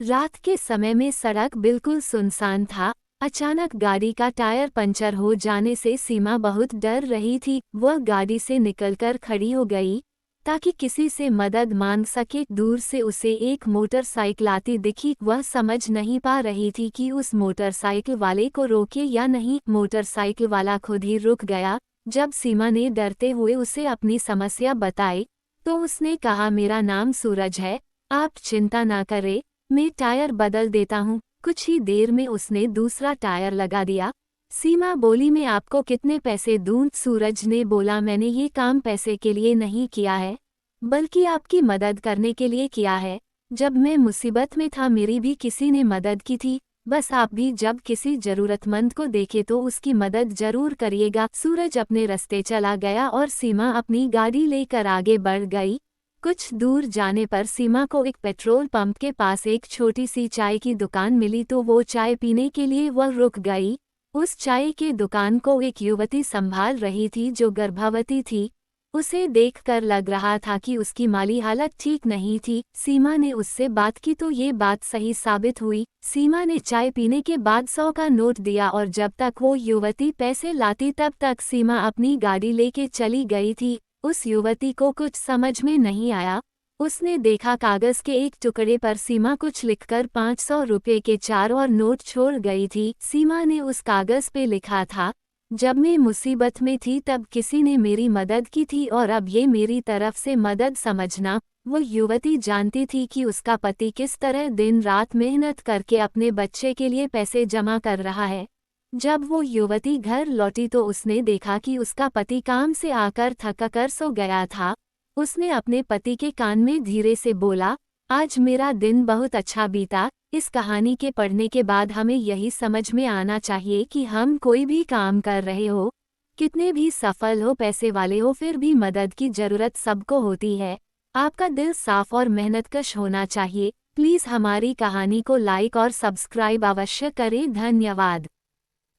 रात के समय में सड़क बिल्कुल सुनसान था। अचानक गाड़ी का टायर पंचर हो जाने से सीमा बहुत डर रही थी। वह गाड़ी से निकलकर खड़ी हो गई ताकि किसी से मदद मांग सके। दूर से उसे एक मोटरसाइकिल आती दिखी। वह समझ नहीं पा रही थी कि उस मोटरसाइकिल वाले को रोके या नहीं। मोटरसाइकिल वाला खुद ही रुक गया। जब सीमा ने डरते हुए उसे अपनी समस्या बताई तो उसने कहा, मेरा नाम सूरज है, आप चिंता ना करें, मैं टायर बदल देता हूँ। कुछ ही देर में उसने दूसरा टायर लगा दिया। सीमा बोली, मैं आपको कितने पैसे दूं? सूरज ने बोला, मैंने ये काम पैसे के लिए नहीं किया है, बल्कि आपकी मदद करने के लिए किया है। जब मैं मुसीबत में था मेरी भी किसी ने मदद की थी। बस आप भी जब किसी जरूरतमंद को देखे तो उसकी मदद जरूर करिएगा। सूरज अपने रास्ते चला गया और सीमा अपनी गाड़ी लेकर आगे बढ़ गई। कुछ दूर जाने पर सीमा को एक पेट्रोल पंप के पास एक छोटी सी चाय की दुकान मिली तो वो चाय पीने के लिए वह रुक गई। उस चाय की दुकान को एक युवती संभाल रही थी जो गर्भवती थी। उसे देखकर लग रहा था कि उसकी माली हालत ठीक नहीं थी। सीमा ने उससे बात की तो ये बात सही साबित हुई। सीमा ने चाय पीने के बाद 100 का नोट दिया और जब तक वो युवती पैसे लाती तब तक सीमा अपनी गाड़ी लेके चली गई थी। उस युवती को कुछ समझ में नहीं आया। उसने देखा कागज के एक टुकड़े पर सीमा कुछ लिखकर 500 रुपये के 4 और नोट छोड़ गई थी। सीमा ने उस कागज पे लिखा था, जब मैं मुसीबत में थी तब किसी ने मेरी मदद की थी और अब ये मेरी तरफ से मदद समझना। वो युवती जानती थी कि उसका पति किस तरह दिन रात मेहनत करके अपने बच्चे के लिए पैसे जमा कर रहा है। जब वो युवती घर लौटी तो उसने देखा कि उसका पति काम से आकर थक कर सो गया था। उसने अपने पति के कान में धीरे से बोला, आज मेरा दिन बहुत अच्छा बीता। इस कहानी के पढ़ने के बाद हमें यही समझ में आना चाहिए कि हम कोई भी काम कर रहे हो, कितने भी सफल हो, पैसे वाले हो, फिर भी मदद की जरूरत सबको होती है। आपका दिल साफ और मेहनतकश होना चाहिए। प्लीज़ हमारी कहानी को लाइक और सब्सक्राइब अवश्य करें। धन्यवाद।